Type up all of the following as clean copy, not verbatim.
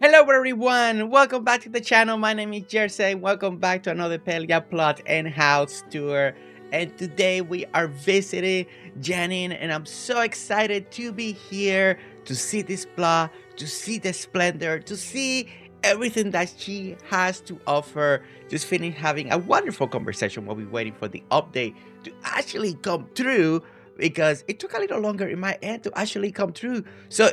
Hello everyone, welcome back to the channel. My name is Jersey. Welcome back to another Palia plot and house tour. And today we are visiting Janine, and I'm so excited to be here to see this plot, to see the splendor, to see everything that she has to offer. Just finished having a wonderful conversation while we're waiting for the update to actually come through, because it took a little longer in my end to actually come through. So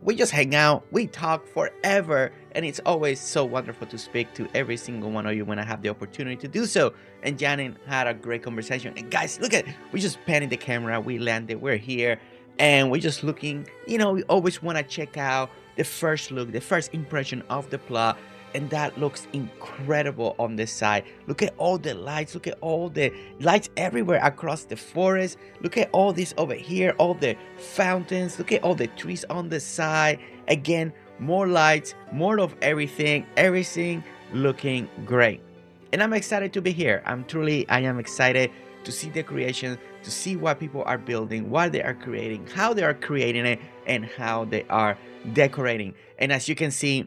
we just hang out, we talk forever, and it's always so wonderful to speak to every single one of you when I have the opportunity to do so. And Janine had a great conversation. And guys, look at, we just panning the camera, we landed, we're here, and we're just looking, we always want to check out the first look, the first impression of the plot. And that looks incredible on this side. Look at all the lights, look at all the lights everywhere across the forest. Look at all this over here, all the fountains, look at all the trees on the side. Again, more lights, more of everything looking great. And I'm excited to be here. I am excited to see the creation, to see what people are building, what they are creating, how they are creating it, and how they are decorating. And as you can see,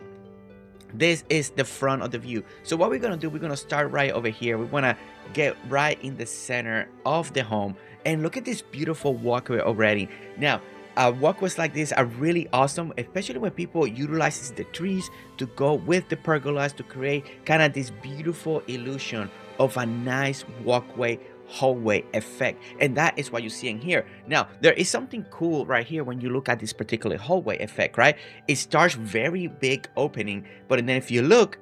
this is the front of the view. So what we're gonna do, we're gonna start right over here. We wanna get right in the center of the home, and look at this beautiful walkway already. Now, walkways like this are really awesome, especially when people utilizes the trees to go with the pergolas to create kind of this beautiful illusion of a nice walkway hallway effect. And that is what you're seeing here. Now, there is something cool right here when you look at this particular hallway effect, right? It starts very big opening, but then if you look,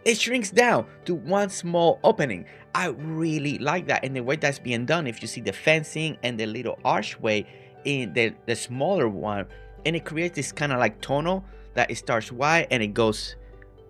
it shrinks down to one small opening. I really like that, and the way that's being done. If you see the fencing and the little archway in the smaller one, and it creates this kind of like tunnel that it starts wide and it goes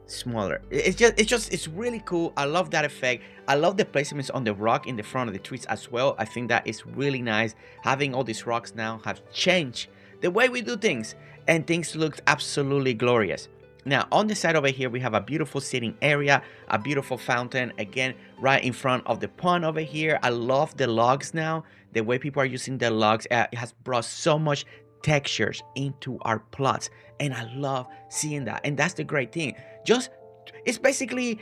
smaller. It's really cool. I love that effect. I love the placements on the rock in the front of the trees as well. I think that is really nice. Having all these rocks now have changed the way we do things, and things look absolutely glorious. Now on the side over here, we have a beautiful sitting area, a beautiful fountain, again right in front of the pond over here. I love the logs now, the way people are using the logs. It has brought so much textures into our plots, and I love seeing that. And that's the great thing. Just, it's basically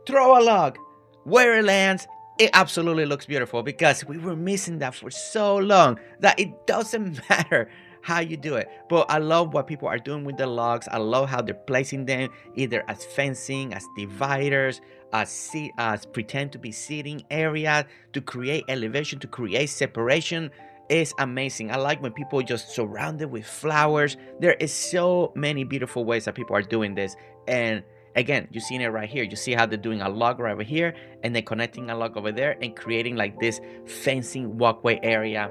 throw a log where it lands. It absolutely looks beautiful, because we were missing that for so long that it doesn't matter how you do it. But I love what people are doing with the logs. I love how they're placing them either as fencing, as dividers, as pretend to be seating area, to create elevation, to create separation. Is amazing. I like when people just surrounded with flowers. There is so many beautiful ways that people are doing this. And again, you're seeing it right here. You see how they're doing a log right over here, and then connecting a log over there, and creating like this fencing walkway area.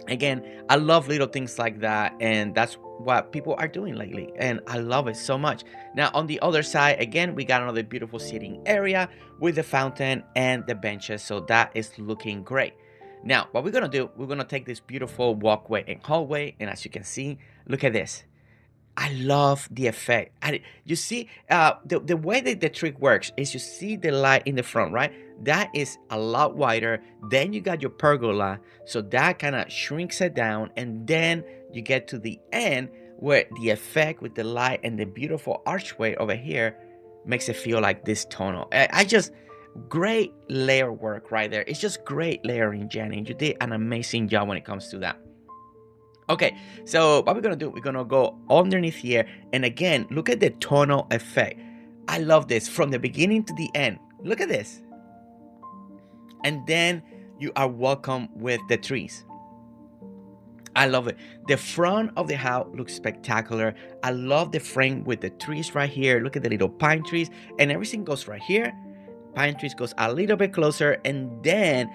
Again, I love little things like that, and that's what people are doing lately, and I love it so much. Now on the other side, again, we got another beautiful sitting area with the fountain and the benches, so that is looking great. Now what we're gonna do, we're gonna take this beautiful walkway and hallway, and as you can see, look at this. I love the effect. You see, the way that the trick works is, you see the light in the front, right? That is a lot wider. Then you got your pergola, so that kind of shrinks it down, and then you get to the end where the effect with the light and the beautiful archway over here makes it feel like this tunnel. I just, great layer work right there. It's just great layering, Jenny. You did an amazing job when it comes to that. Okay, so what we're gonna do, we're gonna go underneath here, and again, look at the tonal effect. I love this from the beginning to the end. Look at this. And then you are welcome with the trees. I love it. The front of the house looks spectacular. I love the frame with the trees right here. Look at the little pine trees, and everything goes right here. Pine trees goes a little bit closer, and then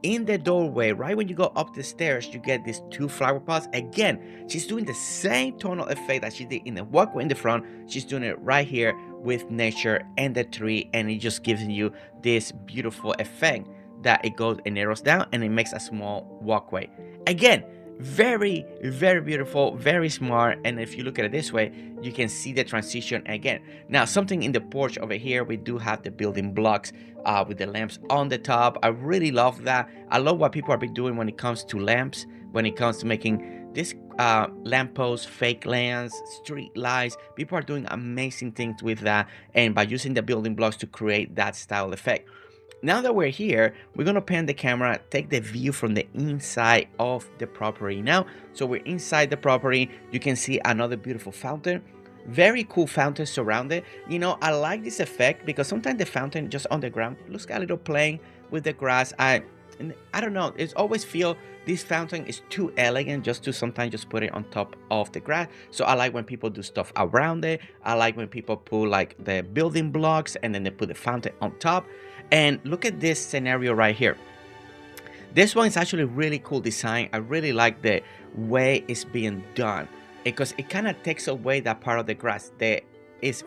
in the doorway, right when you go up the stairs, you get these two flower pots. Again, she's doing the same tonal effect that she did in the walkway in the front. She's doing it right here with nature and the tree, and it just gives you this beautiful effect that it goes and narrows down, and it makes a small walkway. Again, very beautiful, very smart. And if you look at it this way, you can see the transition again. Now something in the porch over here, we do have the building blocks with the lamps on the top. I really love that. I love what people are doing when it comes to lamps, when it comes to making this lampposts, fake lamps, street lights. People are doing amazing things with that, and by using the building blocks to create that style effect. Now that we're here, we're gonna pan the camera, take the view from the inside of the property now. So we're inside the property. You can see another beautiful fountain. Very cool fountain surrounded. You know, I like this effect because sometimes the fountain just on the ground looks a little plain with the grass. I don't know. It's always feel this fountain is too elegant just to sometimes just put it on top of the grass. So I like when people do stuff around it. I like when people put like the building blocks and then they put the fountain on top. And look at this scenario right here. This one is actually really cool design. I really like the way it's being done because it kind of takes away that part of the grass.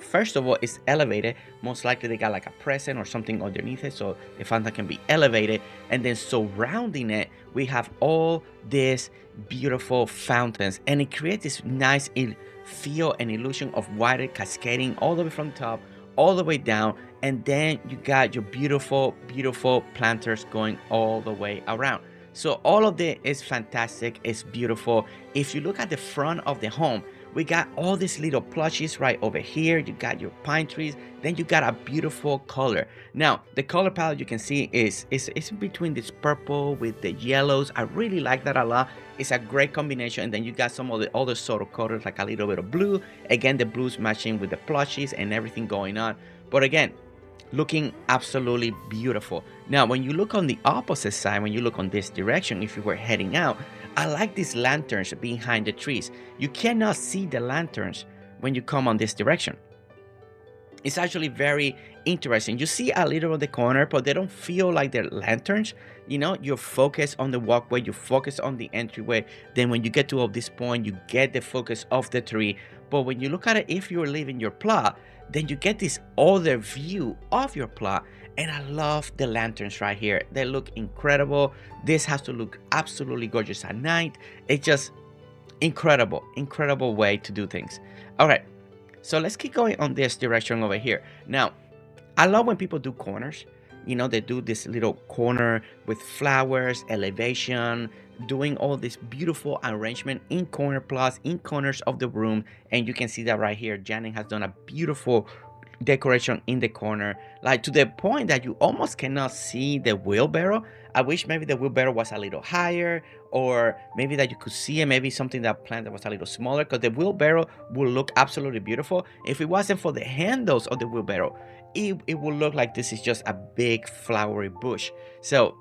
First of all, it's elevated. Most likely they got like a present or something underneath it, so the fountain can be elevated. And then surrounding it, we have all these beautiful fountains, and it creates this nice feel and illusion of water cascading all the way from the top all the way down, and then you got your beautiful planters going all the way around. So all of this is fantastic. It's beautiful. If you look at the front of the home, we got all these little plushies right over here. You got your pine trees. Then you got a beautiful color. Now, the color palette you can see is in between this purple with the yellows. I really like that a lot. It's a great combination. And then you got some of the other subtle colors, like a little bit of blue. Again, the blues matching with the plushies and everything going on. But again, looking absolutely beautiful. Now, when you look on the opposite side, when you look on this direction, if you were heading out, I like these lanterns behind the trees. You cannot see the lanterns when you come on this direction. It's actually very interesting. You see a little on the corner, but they don't feel like they're lanterns. You know, you focus on the walkway, you focus on the entryway. Then when you get to this point, you get the focus of the tree. But when you look at it, if you're leaving your plot, then you get this other view of your plot. And I love the lanterns right here. They look incredible. This has to look absolutely gorgeous at night. It's just incredible way to do things. All right, so let's keep going on this direction over here. Now, I love when people do corners. You know, they do this little corner with flowers, elevation, doing all this beautiful arrangement in corner plots, in corners of the room. And you can see that right here. Janine has done a beautiful decoration in the corner, like to the point that you almost cannot see the wheelbarrow. I wish maybe the wheelbarrow was a little higher, or maybe that you could see it, maybe something that plant that was a little smaller, because the wheelbarrow will look absolutely beautiful. If it wasn't for the handles of the wheelbarrow, it will look like this is just a big flowery bush. So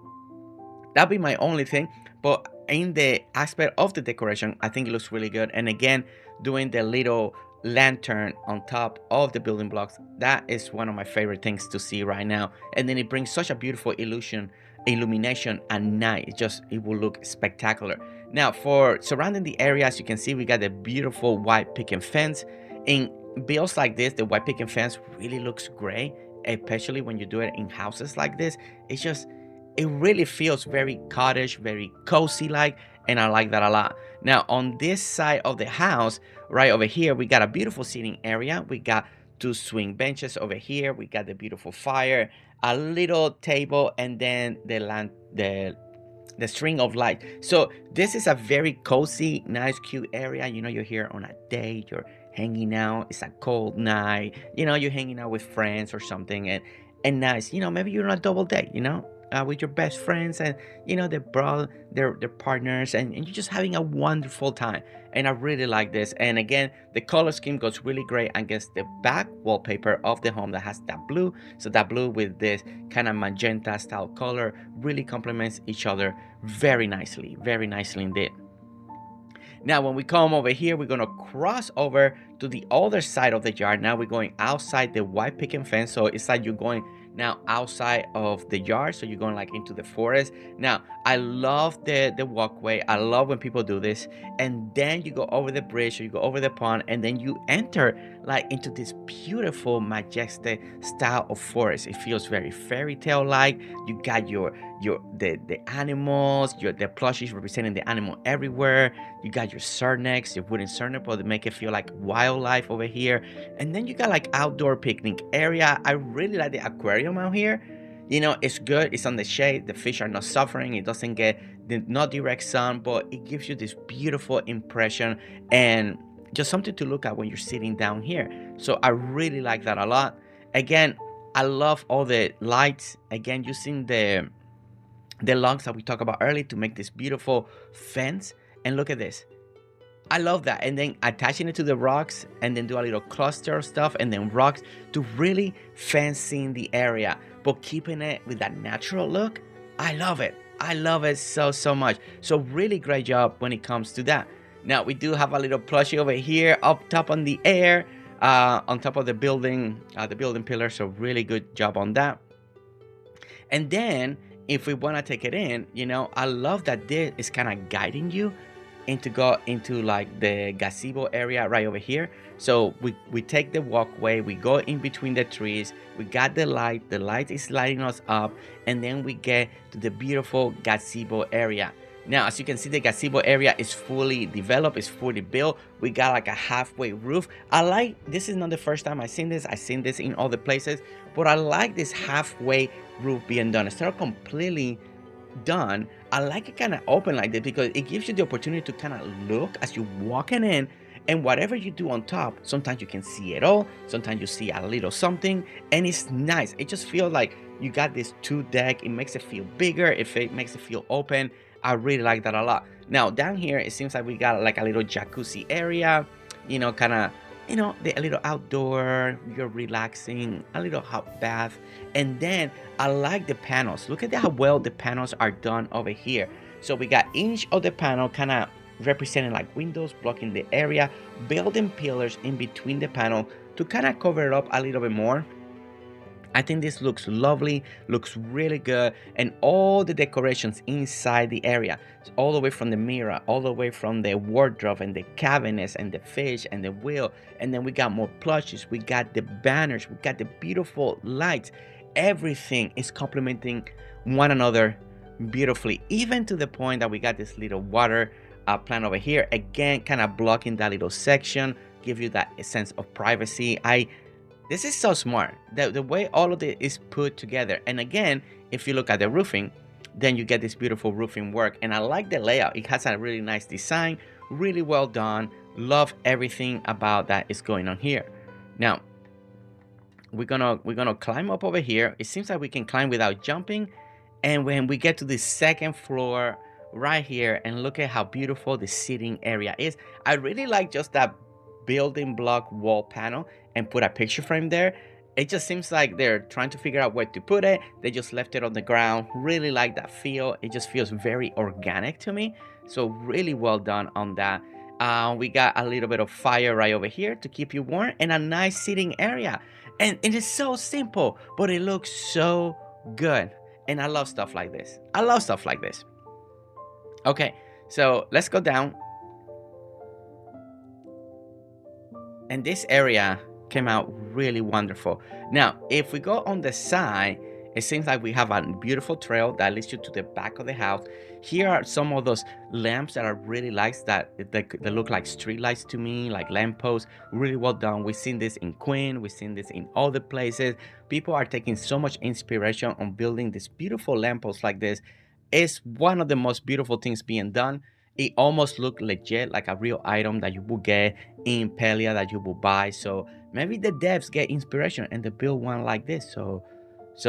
that'd be my only thing. But in the aspect of the decoration, I think it looks really good. And again, doing the little lantern on top of the building blocks, that is one of my favorite things to see right now. And then it brings such a beautiful illumination at night. It will look spectacular. Now, for surrounding the area, as you can see, we got the beautiful white picket fence. In builds like this, the white picket fence really looks great, especially when you do it in houses like this. It really feels very cottage, very cozy like, and I like that a lot. Now, on this side of the house, right over here, we got a beautiful seating area. We got 2 swing benches over here. We got the beautiful fire, a little table, and then the string of light. So this is a very cozy, nice, cute area. You know, you're here on a date, you're hanging out, it's a cold night, you know, you're hanging out with friends or something, and nice, you know, maybe you're on a double date, you know, with your best friends, and you know, their partners, and you're just having a wonderful time. And I really like this. And again, the color scheme goes really great against the back wallpaper of the home that has that blue. So that blue with this kind of magenta style color really complements each other very nicely indeed. Now, when we come over here, we're gonna cross over to the other side of the yard. Now we're going outside the white picket fence, so it's like you're going now outside of the yard, so you're going like into the forest. Now, I love the walkway. I love when people do this, and then you go over the bridge, or you go over the pond, and then you enter like into this beautiful majestic style of forest. It feels very fairy tale like. You got the animals, the plushies representing the animal everywhere. You got your surnecks, your wooden surnect, but they make it feel like wildlife over here. And then you got like outdoor picnic area. I really like the aquarium out here. You know, it's good. It's on the shade. The fish are not suffering. It doesn't get the not direct sun, but it gives you this beautiful impression and just something to look at when you're sitting down here. So I really like that a lot. Again, I love all the lights, again using the logs that we talked about earlier to make this beautiful fence. And look at this, I love that. And then attaching it to the rocks and then do a little cluster of stuff and then rocks to really fencing the area, but keeping it with that natural look. I love it. I love it so much. So really great job when it comes to that. Now we do have a little plushie over here up top on the air, on top of the building pillar. So really good job on that. And then if we want to take it in, you know, I love that this is kind of guiding you into go into like the gazebo area right over here. So we take the walkway, we go in between the trees, we got the light is lighting us up, and then we get to the beautiful gazebo area. Now, as you can see, the gazebo area is fully developed, it's fully built. We got like a halfway roof. I like, this is not the first time I've seen this in other places, but I like this halfway roof being done. It's not completely done. I like it kind of open like this because it gives you the opportunity to kind of look as you're walking in, and whatever you do on top, sometimes you can see it all, sometimes you see a little something, and it's nice. It just feels like you got this two deck. It makes it feel bigger, it makes it feel open. I really like that a lot. Now down here, it seems like we got like a little jacuzzi area, you know, kind of, you know, a little outdoor, you're relaxing, a little hot bath. And then I like the panels. Look at how well the panels are done over here. So we got each of the panel kind of representing like windows blocking the area, building pillars in between the panel to kind of cover it up a little bit more. I think this looks lovely, looks really good, and all the decorations inside the area, all the way from the mirror, all the way from the wardrobe and the cabinets and the fish and the wheel, and then we got more plushes, we got the banners, we got the beautiful lights. Everything is complementing one another beautifully, even to the point that we got this little water plant over here, again kind of blocking that little section, give you that sense of privacy. This is so smart, the way all of it is put together. And again, if you look at the roofing, then you get this beautiful roofing work. And I like the layout. It has a really nice design, really well done. Love everything about that is going on here. Now, we're gonna climb up over here. It seems like we can climb without jumping. And when we get to the second floor right here, and look at how beautiful the sitting area is. I really like just that building block wall panel and put a picture frame there. It just seems like they're trying to figure out where to put it. They just left it on the ground. Really like that feel. It just feels very organic to me. So really well done on that. We got a little bit of fire right over here to keep you warm, and a nice sitting area. And it is so simple, but it looks so good. And I love stuff like this. I love stuff like this. Okay, so let's go down. And this area came out really wonderful. Now, if we go on the side, it seems like we have a beautiful trail that leads you to the back of the house. Here are some of those lamps that I really like, that they look like street lights to me, like lampposts. Really well done. We've seen this in Queen, we've seen this in other places. People are taking so much inspiration on building this beautiful lampposts like this. It's one of the most beautiful things being done. It almost looked legit, like a real item that you will get in Palia, that you will buy. So maybe the devs get inspiration and they build one like this. So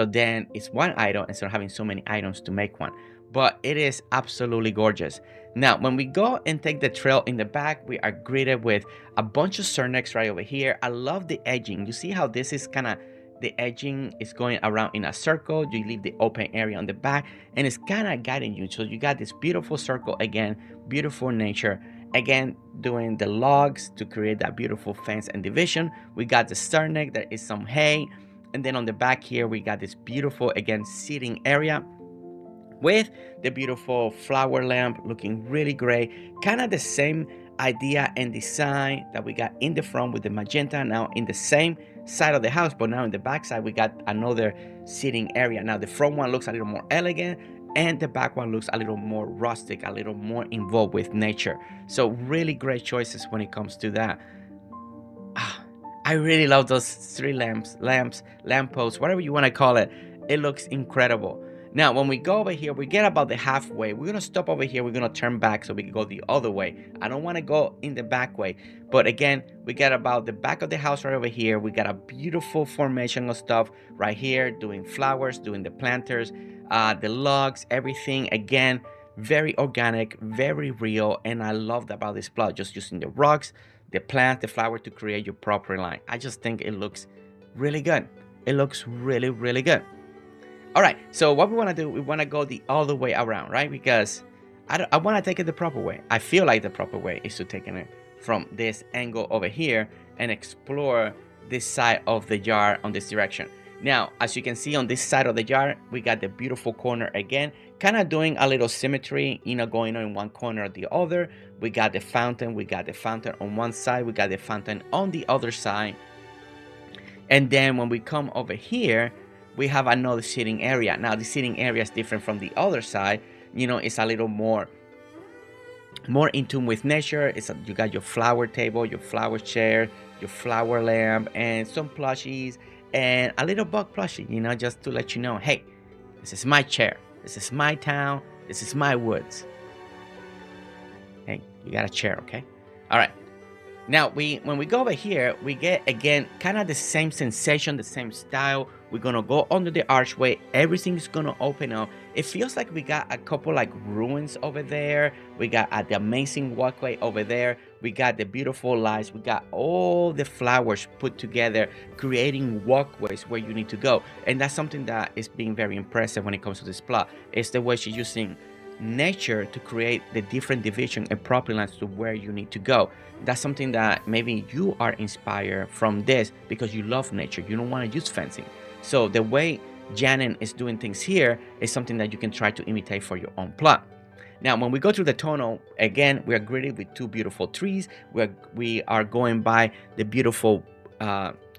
then it's one item instead of having so many items to make one. But it is absolutely gorgeous. Now, when we go and take the trail in the back, we are greeted with a bunch of Cernex right over here. I love the edging. You see how this is kind of, the edging is going around in a circle. You leave the open area on the back, and it's kind of guiding you. So you got this beautiful circle again, beautiful nature. Again, doing the logs to create that beautiful fence and division. We got the Cernex, there is some hay. And then on the back here, we got this beautiful, again, seating area with the beautiful flower lamp looking really great. Kind of the same idea and design that we got in the front with the magenta, now in the same side of the house, but now in the back side, we got another seating area. Now the front one looks a little more elegant, and the back one looks a little more rustic, a little more involved with nature. So really great choices when it comes to that. I really love those three lampposts, whatever you want to call it. It looks incredible. Now, when we go over here, we get about the halfway. We're gonna stop over here. We're gonna turn back so we can go the other way. I don't want to go in the back way, but again, we get about the back of the house right over here. We got a beautiful formation of stuff right here, doing flowers, doing the planters, the logs, everything. Again, very organic, very real, and I love that about this plot. Just using the rocks, the plant, the flower to create your proper line. I just think it looks really good. It looks really, really good. All right, so what we want to do, we want to go the other way around, right? Because I want to take it the proper way. I feel like the proper way is to take it from this angle over here and explore this side of the jar on this direction. Now, as you can see on this side of the jar, we got the beautiful corner again, kind of doing a little symmetry, you know, going on in one corner or the other. We got the fountain. We got the fountain on one side. We got the fountain on the other side. And then when we come over here, we have another seating area. Now the seating area is different from the other side. You know, it's a little more in tune with nature. You got your flower table, your flower chair, your flower lamp, and some plushies, and a little bug plushie, you know, just to let you know, hey, this is my chair, this is my town, this is my woods. Hey, you got a chair, okay? All right. Now, when we go over here, we get, again, kind of the same sensation, the same style. We're going to go under the archway. Everything's going to open up. It feels like we got a couple like ruins over there. We got the amazing walkway over there. We got the beautiful lights. We got all the flowers put together, creating walkways where you need to go. And that's something that is being very impressive when it comes to this plot. It's the way she's using nature to create the different division and property lines to where you need to go. That's something that maybe you are inspired from this because you love nature. You don't want to use fencing. So the way Janine is doing things here is something that you can try to imitate for your own plot. Now, when we go through the tunnel, again, we are greeted with two beautiful trees. We are going by the beautiful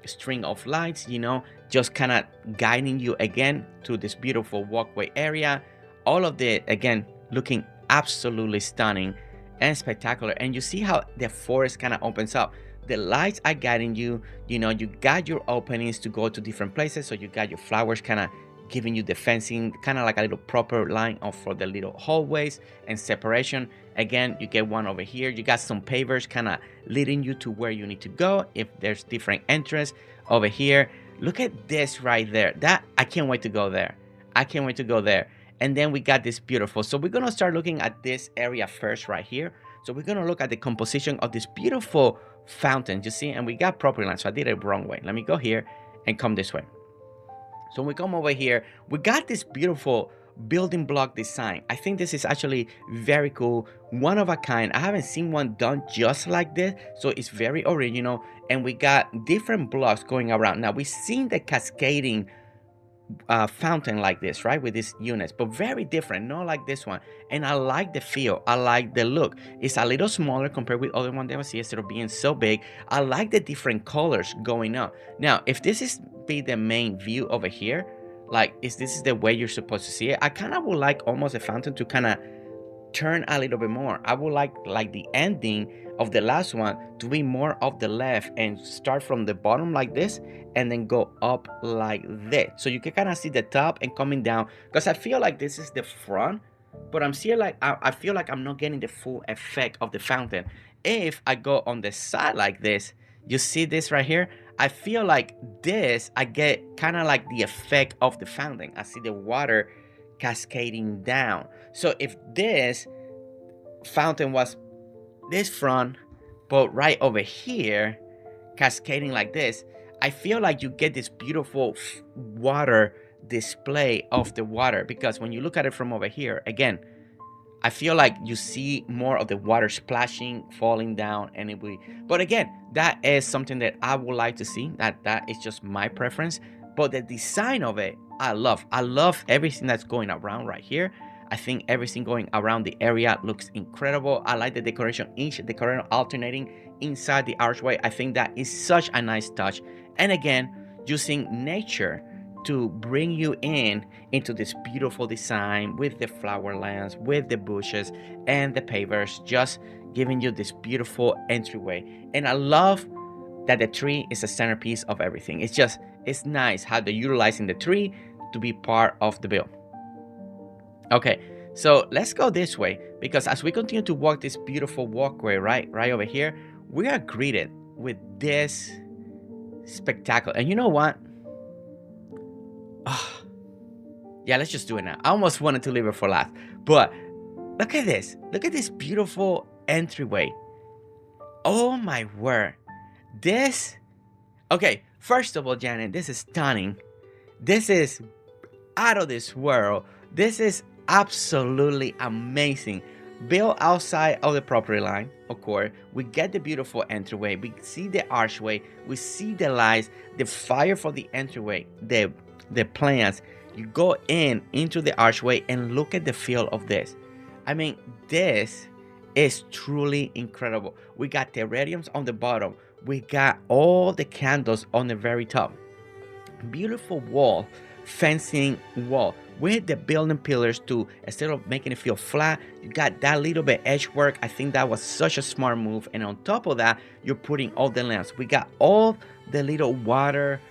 string of lights, you know, just kind of guiding you again through this beautiful walkway area. All of the, again, looking absolutely stunning and spectacular. And you see how the forest kind of opens up. The lights are guiding you. You know, you got your openings to go to different places. So you got your flowers kind of giving you the fencing, kind of like a little proper line of for the little hallways and separation. Again, you get one over here. You got some pavers kind of leading you to where you need to go. If there's different entrance over here, look at this right there. That I can't wait to go there. I can't wait to go there. And then we got this beautiful. So we're going to start looking at this area first right here. So we're going to look at the composition of this beautiful fountain, you see, and we got property lines. So I did it wrong way. Let me go here and come this way. So when we come over here, we got this beautiful building block design. I think this is actually very cool, one of a kind. I haven't seen one done just like this, so it's very original. And we got different blocks going around. Now we've seen the cascading fountain like this, right, with these units, but very different, not like this one. And I like the feel, I like the look. It's a little smaller compared with other one that I see instead of being so big. I like the different colors going on. Now if this is be the main view over here, like this is the way you're supposed to see it, I kind of would like almost a fountain to kind of turn a little bit more. I would like the ending of the last one to be more of the left and start from the bottom like this and then go up like this, so you can kind of see the top and coming down, because I feel like this is the front, but I'm seeing like I feel like I'm not getting the full effect of the fountain. If I go on the side like this, you see this right here, I feel like this, I get kind of like the effect of the fountain. I see the water cascading down. So if this fountain was this front, but right over here cascading like this, I feel like you get this beautiful water display of the water, because when you look at it from over here, again, I feel like you see more of the water splashing, falling down, and it will. But again, that is something that I would like to see. That is just my preference. But the design of it, I love. I love everything that's going around right here. I think everything going around the area looks incredible. I like the decoration, each decoration alternating inside the archway. I think that is such a nice touch. And again, using nature to bring you into this beautiful design with the flower lands, with the bushes and the pavers, just giving you this beautiful entryway. And I love that the tree is a centerpiece of everything. It's nice how they're utilizing the tree to be part of the build. Okay, so let's go this way, because as we continue to walk this beautiful walkway right over here, we are greeted with this spectacle. And you know what? Ah, yeah, let's just do it now. I almost wanted to leave it for last, but look at this. Look at this beautiful entryway. Oh my word. This, okay, first of all, Janet, this is stunning. This is out of this world. This is absolutely amazing. Built outside of the property line, of course. We get the beautiful entryway. We see the archway. We see the lights, the fire for the entryway, the plants. You go into the archway and look at the feel of this. I mean, this is truly incredible. We got terrariums on the bottom. We got all the candles on the very top. Beautiful wall, fencing wall with the building pillars too. Instead of making it feel flat, you got that little bit edge work. I think that was such a smart move. And on top of that, you're putting all the lamps. We got all the little water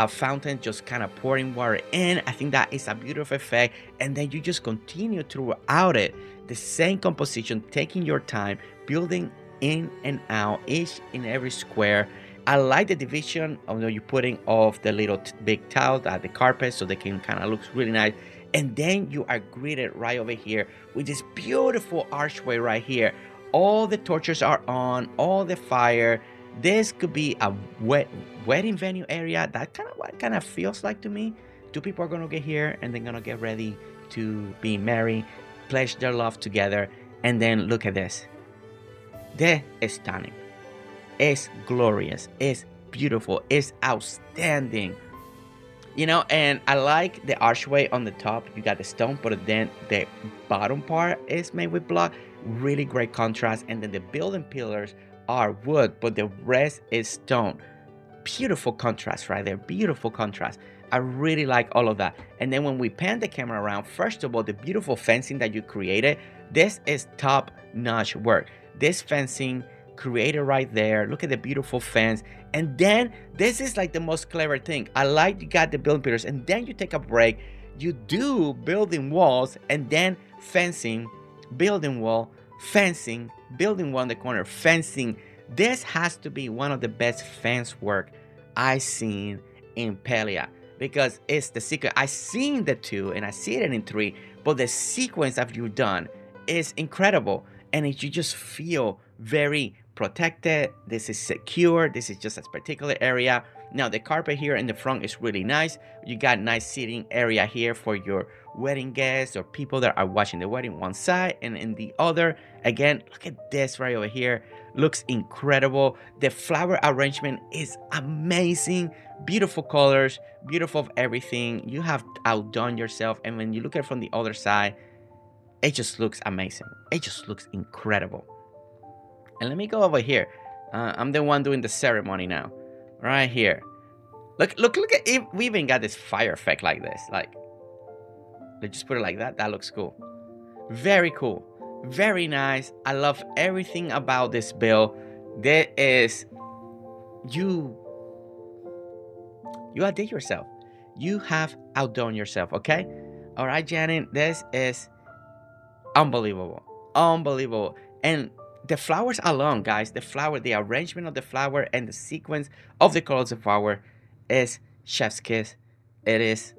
fountain just kind of pouring water in. I think that is a beautiful effect. And then you just continue throughout it, the same composition, taking your time, building in and out each and every square. I like the division of you putting off the little big tile, the carpet, so they can kind of look really nice. And then you are greeted right over here with this beautiful archway right here. All the torches are on, all the fire. This could be a wedding venue area. That kind of what kind of feels like to me. Two people are gonna get here and they're gonna get ready to be married, pledge their love together. And then look at this. This is stunning. It's glorious. It's beautiful. It's outstanding. You know, and I like the archway on the top. You got the stone, but then the bottom part is made with block. Really great contrast. And then the building pillars are wood, but the rest is stone. Beautiful contrast right there. Beautiful contrast. I really like all of that. And then when we pan the camera around, first of all, the beautiful fencing that you created, this is top-notch work. This fencing created right there. Look at the beautiful fence. And then this is like the most clever thing. I like you got the building pillars, and then you take a break. You do building walls, and then fencing, building wall, fencing, building wall in the corner, fencing. This has to be one of the best fence work I've seen in Palia, because it's the secret. I seen the 2 and I see it in 3, but the sequence that you've done is incredible, and you just feel very protected. This is secure. This is just a particular area. Now the carpet here in the front is really nice. You got nice seating area here for your wedding guests or people that are watching the wedding one side, and in the other, again, look at this right over here. Looks incredible. The flower arrangement is amazing. Beautiful colors, beautiful of everything. You have outdone yourself, and when you look at it from the other side, it just looks amazing. It just looks incredible. And let me go over here. I'm the one doing the ceremony now. Right here. Look at it. We even got this fire effect like this. Like, let's just put it like that. That looks cool. Very cool. Very nice. I love everything about this build. There is... You outdid yourself. You have outdone yourself, okay? Alright, Janet. This is unbelievable. Unbelievable. And the flowers alone, guys, the arrangement of the flower and the sequence of the colors of flower is chef's kiss. It is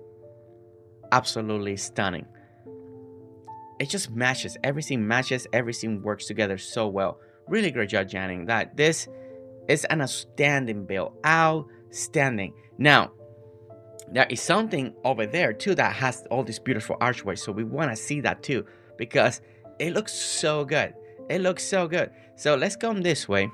absolutely stunning. It just matches. Everything matches. Everything works together so well. Really great job, Janning. That this is an outstanding build. Outstanding. Now, there is something over there too that has all these beautiful archways. So we want to see that too, because it looks so good. It looks so good. So let's come this way.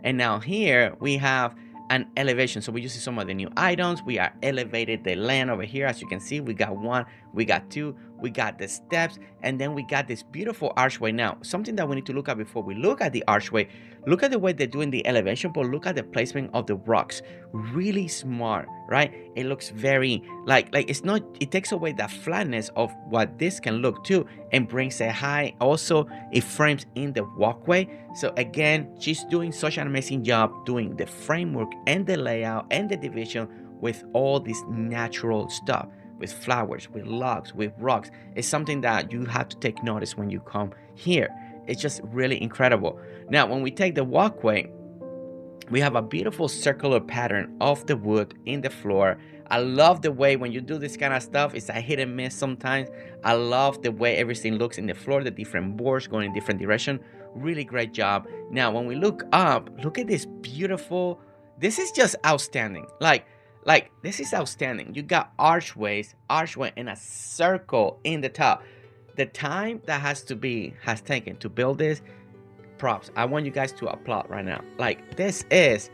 And now here we have an elevation. So we use some of the new items. We are elevated the land over here. As you can see, we got 1, we got 2, we got the steps, and then we got this beautiful archway. Now, something that we need to look at before we look at the archway, look at the way they're doing the elevation, but look at the placement of the rocks. Really smart, right? It looks very like it's not, it takes away the flatness of what this can look to and brings a high. Also, it frames in the walkway. So again, she's doing such an amazing job doing the framework and the layout and the division with all this natural stuff. with flowers, with logs, with rocks. It's something that you have to take notice when you come here. It's just really incredible. Now, when we take the walkway, we have a beautiful circular pattern of the wood in the floor. I love the way when you do this kind of stuff, it's a hit and miss sometimes. I love the way everything looks in the floor, the different boards going in different direction. Really great job. Now, when we look up, look at this beautiful, this is just outstanding. Like this is outstanding. You got archway and a circle in the top. The time that has taken to build this, props. I want you guys to applaud right now. Like this is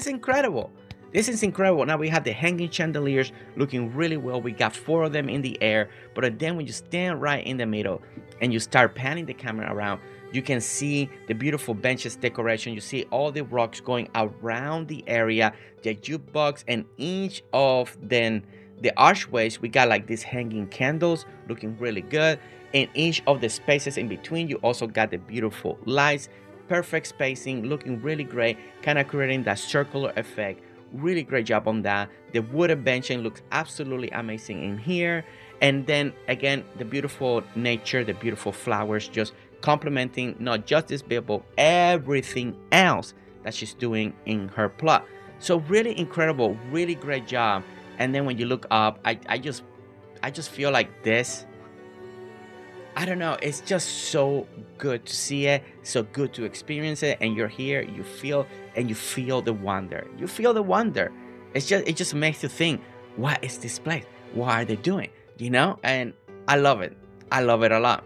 incredible. This is incredible. Now we have the hanging chandeliers looking really well. We got 4 of them in the air, but then when you stand right in the middle and you start panning the camera around, you can see the beautiful benches decoration. You see all the rocks going around the area, the jukebox, and each of them, the archways, we got like these hanging candles looking really good. In each of the spaces in between, you also got the beautiful lights, perfect spacing, looking really great, kind of creating that circular effect. Really great job on that. The wooden benching looks absolutely amazing in here. And then again, the beautiful nature, the beautiful flowers, just complementing not just this build, but everything else that she's doing in her plot. So really incredible, really great job. And then when you look up, I just feel like this, I don't know, it's just so good to see it, so good to experience it, and you're here, you feel the wonder. You feel the wonder. It just makes you think, what is this place? What are they doing? You know? And I love it. I love it a lot.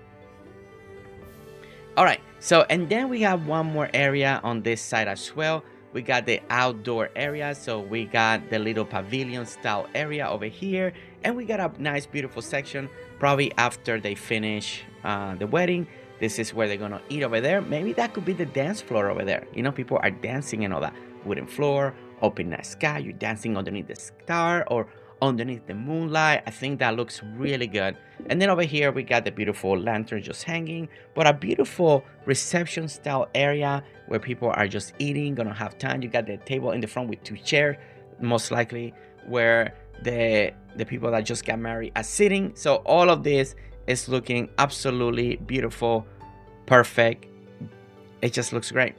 All right, so and then we have one more area on this side as well. We got the outdoor area, so we got the little pavilion style area over here, and we got a nice beautiful section. Probably after they finish the wedding, this is where they're gonna eat over there. Maybe that could be the dance floor over there. You know, people are dancing and all that. Wooden floor, open night sky, you're dancing underneath the star or underneath the moonlight. I think that looks really good. And then over here we got the beautiful lantern just hanging, but a beautiful reception style area where people are just eating, gonna have time. You got the table in the front with 2 chairs, most likely where the people that just got married are sitting. So all of this is looking absolutely beautiful, perfect. It just looks great.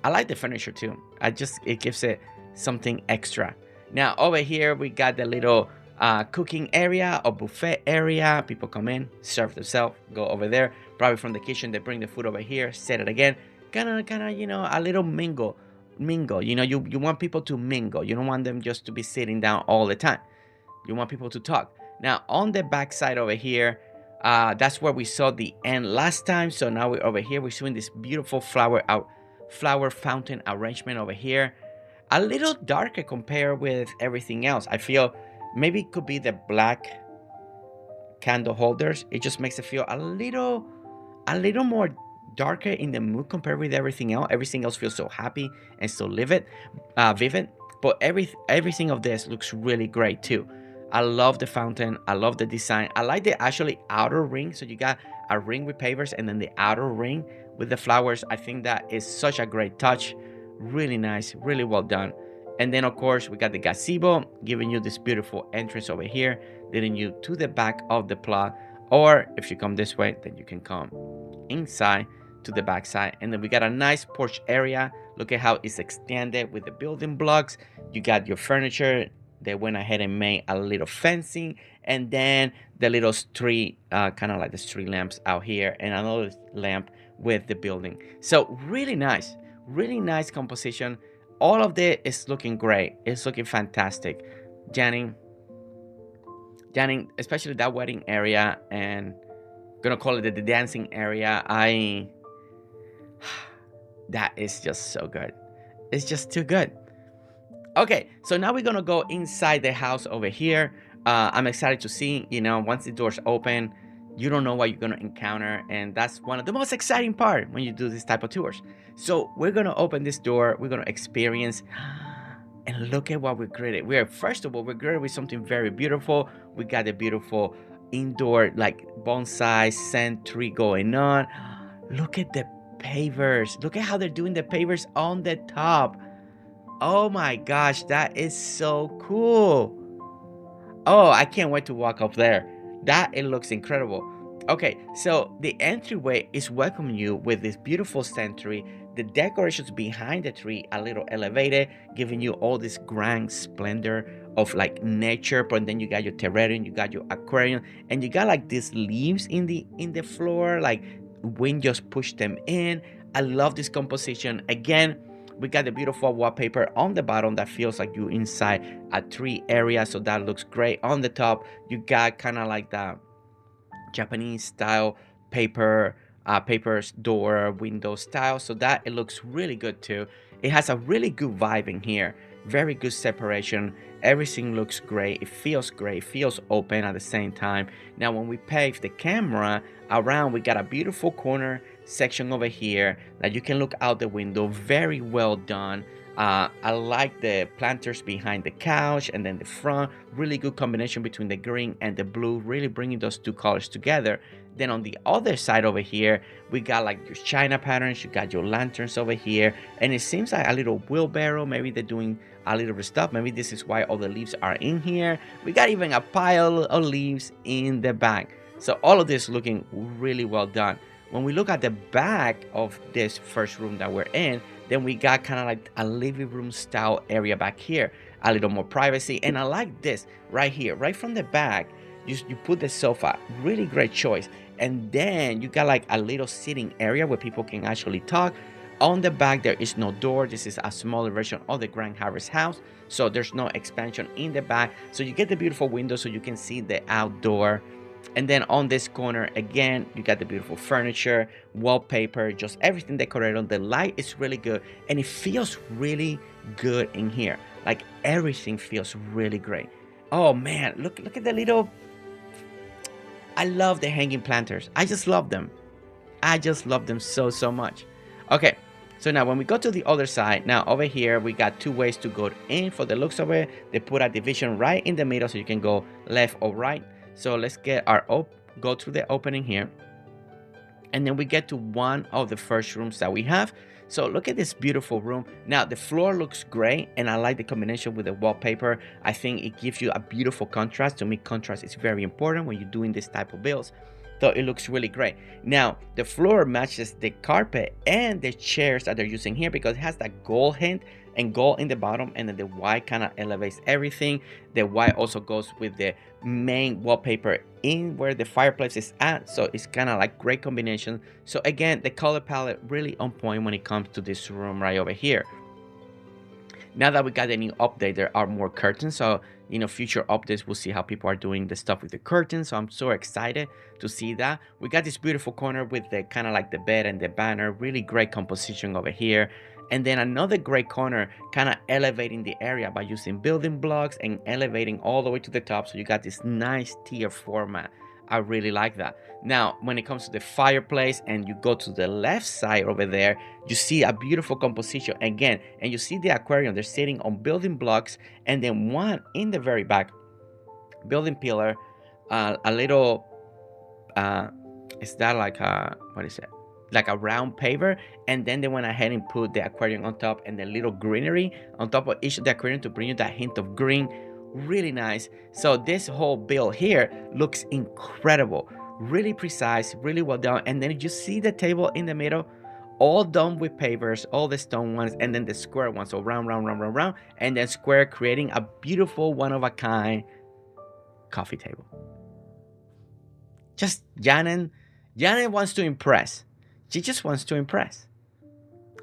I like the furniture too. It gives it something extra. Now over here we got the little cooking area or buffet area. People come in, serve themselves, go over there. Probably from the kitchen they bring the food over here, set it again. Kind of, you know, a little mingle. You know, you want people to mingle. You don't want them just to be sitting down all the time. You want people to talk. Now on the back side over here, that's where we saw the end last time. So now we're over here. We're showing this beautiful flower fountain arrangement over here. A little darker compared with everything else. I feel maybe it could be the black candle holders. It just makes it feel a little more darker in the mood compared with everything else. Everything else feels so happy and so vivid. But everything of this looks really great too. I love the fountain. I love the design. I like the actually outer ring. So you got a ring with pavers and then the outer ring with the flowers. I think that is such a great touch. Really nice, really well done. And then of course we got the gazebo giving you this beautiful entrance over here, leading you to the back of the plot. Or if you come this way, then you can come inside to the back side. And then we got a nice porch area. Look at how it's extended with the building blocks. You got your furniture. They went ahead and made a little fencing, and then the little street, kind of like the street lamps out here, and another lamp with the building. So really nice composition. All of this is looking great. It's looking fantastic. Janni, especially that wedding area, and gonna call it the dancing area. That is just so good. It's just too good. Okay, so now we're gonna go inside the house over here. I'm excited to see, you know, once the doors open, you don't know what you're gonna encounter, and that's one of the most exciting part when you do this type of tours. So we're gonna open this door, we're gonna experience, and look at what we created. First of all, we're greeted with something very beautiful. We got the beautiful indoor like bonsai scent tree going on. Look at the pavers. Look at how they're doing the pavers on the top. Oh my gosh, that is so cool. Oh, I can't wait to walk up there. That it looks incredible. Okay, so the entryway is welcoming you with this beautiful century. The decorations behind the tree a little elevated, giving you all this grand splendor of like nature. But then you got your terrarium, you got your aquarium, and you got like these leaves in the floor, like wind just pushed them in. I love this composition. Again, we got the beautiful wallpaper on the bottom that feels like you inside a tree area, so that looks great. On the top, you got kind of like the Japanese style papers, door, window style, so that it looks really good too. It has a really good vibe in here, very good separation. Everything looks great, feels open at the same time. Now when we pave the camera around, we got a beautiful corner section over here that you can look out the window. Very well done. I like the planters behind the couch and then the front. Really good combination between the green and the blue, really bringing those two colors together. Then on the other side over here, we got like your china patterns, you got your lanterns over here, and it seems like a little wheelbarrow. Maybe they're doing a little bit of stuff. Maybe this is why all the leaves are in here. We got even a pile of leaves in the back. So all of this looking really well done. When we look at the back of this first room that we're in, then we got kind of like a living room style area back here, a little more privacy. And I like this right here, right from the back. You put the sofa, really great choice. And then you got like a little sitting area where people can actually talk. On the back, there is no door. This is a smaller version of the Grand Harvest house, so there's no expansion in the back. So you get the beautiful window so you can see the outdoor. And then on this corner, again, you got the beautiful furniture, wallpaper, just everything decorated on. The light is really good, and it feels really good in here. Like everything feels really great. Oh man, look at the little. I love the hanging planters. I just love them. I just love them so much. Okay, so now when we go to the other side, now over here we got two ways to go in. For the looks of it, they put a division right in the middle so you can go left or right. So let's get our go through the opening here, and then we get to one of the first rooms that we have. So look at this beautiful room. Now the floor looks great, and I like the combination with the wallpaper. I think it gives you a beautiful contrast. To me, contrast is very important when you're doing this type of builds. So it looks really great. Now the floor matches the carpet and the chairs that they're using here, because it has that gold hint and gold in the bottom, and then the white kind of elevates everything. The white also goes with the main wallpaper in where the fireplace is at, so it's kind of like great combination. So again, the color palette really on point when it comes to this room right over here. Now that we got the new update, there are more curtains, so you know, future updates we'll see how people are doing the stuff with the curtains. So I'm so excited to see that. We got this beautiful corner with the kind of like the bed and the banner, really great composition over here. And then another great corner, kind of elevating the area by using building blocks and elevating all the way to the top. So you got this nice tier format. I really like that. Now, when it comes to the fireplace and you go to the left side over there, you see a beautiful composition again. And you see the aquarium, they're sitting on building blocks. And then one in the very back, building pillar, a little, is that like a, what is it? Like a round paver, and then they went ahead and put the aquarium on top and the little greenery on top of each of the aquarium to bring you that hint of green. Really nice. So this whole build here looks incredible, really precise, really well done. And then you see the table in the middle, all done with pavers, all the stone ones, and then the square ones. So round, and then square, creating a beautiful one-of-a-kind coffee table. Just Janine wants to impress. She just wants to impress,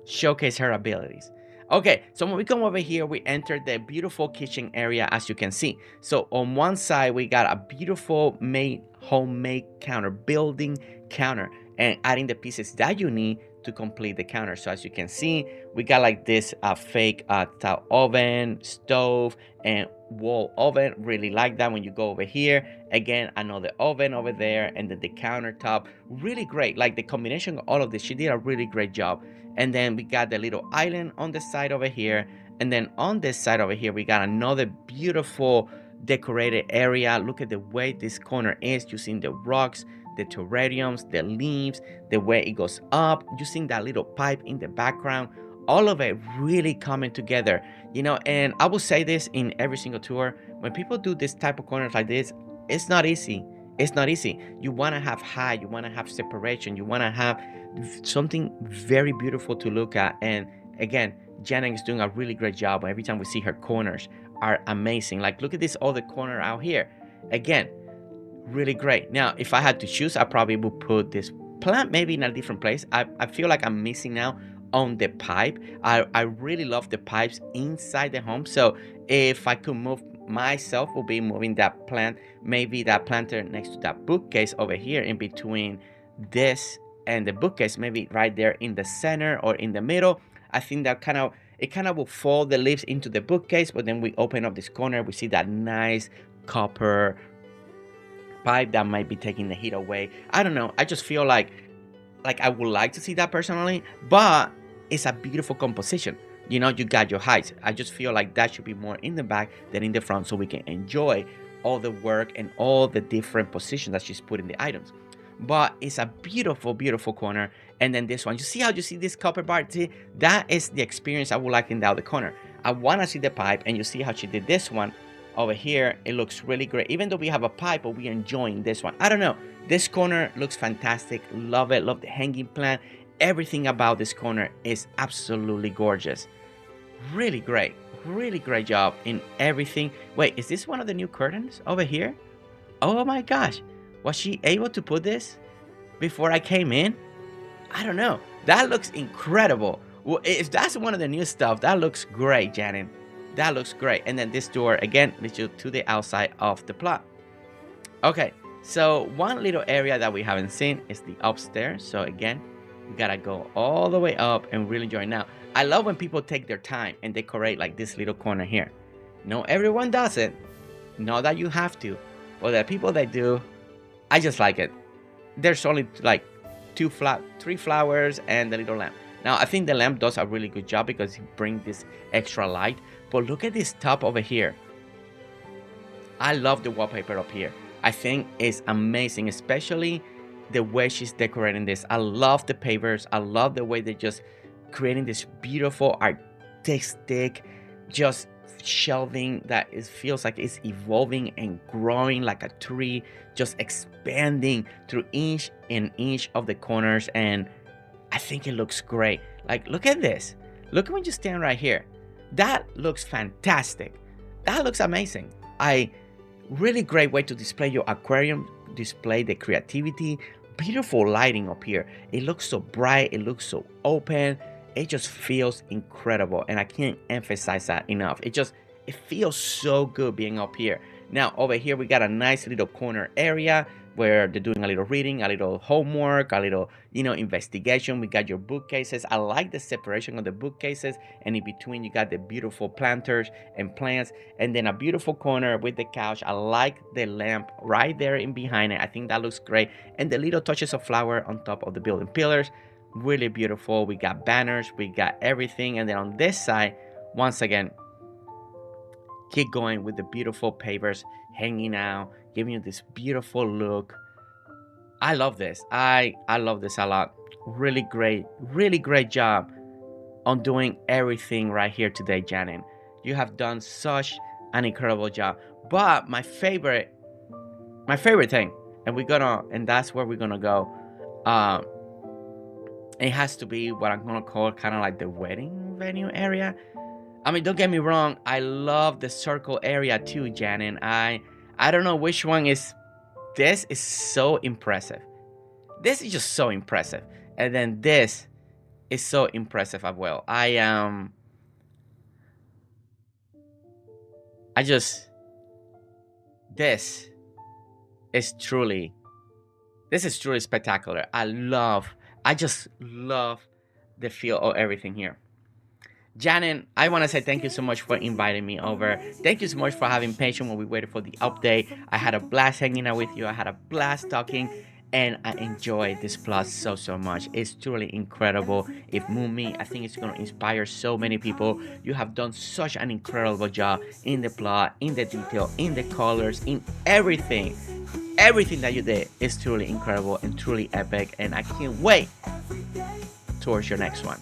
showcase her abilities. Okay, so when we come over here, we enter the beautiful kitchen area, as you can see. So on one side, we got a beautiful homemade counter, building counter, and adding the pieces that you need to complete the counter. So as you can see, we got like this fake tile oven, stove, and wall oven. Really like that. When you go over here, again, another oven over there, and then the countertop. Really great. Like the combination of all of this, she did a really great job. And then we got the little island on the side over here, and then on this side over here, we got another beautiful decorated area. Look at the way this corner is, using the rocks, the terrariums, the leaves, the way it goes up, using that little pipe in the background. all of it really coming together, and I will say this in every single tour. When people do this type of corners like this, it's not easy. It's not easy. You want to have height, you want to have separation, you want to have something very beautiful to look at. And again, Janning is doing a really great job. Every time we see her corners are amazing. Like, look at this other corner out here. Again, really great. Now, if I had to choose, I probably would put this plant maybe in a different place. I feel like I'm missing now on the pipe. I really love the pipes inside the home. So if I could move myself, will be moving that plant, maybe that planter next to that bookcase over here in between this and the bookcase, maybe right there in the center or in the middle. I think that it kind of will fold the leaves into the bookcase, but then we open up this corner, we see that nice copper pipe that might be taking the heat away. I don't know. I just feel like I would like to see that personally, but it's a beautiful composition. You got your heights. I just feel like that should be more in the back than in the front, so we can enjoy all the work and all the different positions that she's putting the items. But it's a beautiful, beautiful corner. And then this one, you see how you see this copper bar? See, that is the experience I would like in the other corner. I want to see the pipe, and you see how she did this one over here. It looks really great. Even though we have a pipe, but we're enjoying this one. I don't know. This corner looks fantastic. Love it. Love the hanging plant. Everything about this corner is absolutely gorgeous. Really great. Really great job in everything. Wait, is this one of the new curtains over here? Oh my gosh. Was she able to put this before I came in? I don't know. That looks incredible. Well, if that's one of the new stuff, that looks great, Janet. That looks great. And then this door, again, leads you to the outside of the plot. Okay, so one little area that we haven't seen is the upstairs. So again, you gotta go all the way up and really enjoy. Now, I love when people take their time and decorate like this little corner here. No, everyone does it. Not that you have to. But the people that do, I just like it. There's only like 3 flowers and the little lamp. Now, I think the lamp does a really good job because it brings this extra light. But look at this top over here. I love the wallpaper up here. I think it's amazing, especially the way she's decorating this. I love the pavers. I love the way they're just creating this beautiful artistic just shelving that feels like it's evolving and growing like a tree, just expanding through each and each of the corners. And I think it looks great. Like, look at this. Look when you stand right here. That looks fantastic. That looks amazing. Really great way to display your aquarium, display the creativity. Beautiful lighting up here. It looks so bright. It looks so open. It just feels incredible, and I can't emphasize that enough. It feels so good being up here. Now over here we got a nice little corner area where they're doing a little reading, a little homework, a little investigation. We got your bookcases. I like the separation of the bookcases, and in between you got the beautiful planters and plants, and then a beautiful corner with the couch. I like the lamp right there in behind it. I think that looks great, and the little touches of flower on top of the building pillars. Really beautiful. We got banners, we got everything. And then on this side, once again, keep going with the beautiful pavers hanging out, giving you this beautiful look. I love this. I love this a lot. Really great job on doing everything right here today, Janet. You have done such an incredible job. But my favorite thing, and that's where we're gonna go. It has to be what I'm gonna call kind of like the wedding venue area. I mean, don't get me wrong, I love the circle area too, Janet. I don't know which one is. This is so impressive. This is just so impressive. And then this is so impressive as well. This is truly spectacular. I just love the feel of everything here. Janet, I want to say thank you so much for inviting me over. Thank you so much for having patience when we waited for the update. I had a blast hanging out with you. I had a blast talking, and I enjoyed this plot so much. It's truly incredible. It moved me. I think it's going to inspire so many people. You have done such an incredible job in the plot, in the detail, in the colors, in everything. Everything that you did is truly incredible and truly epic, and I can't wait towards your next one.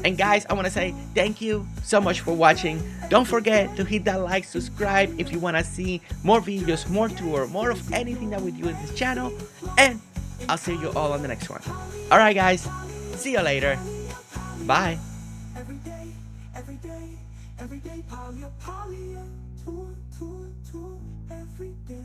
And guys, I want to say thank you so much for watching. Don't forget to hit that like, subscribe if you want to see more videos, more tour, more of anything that we do in this channel. And I'll see you all on the next one. Alright guys, see you later. Bye. Every day, Palia, Palia, tour, every day.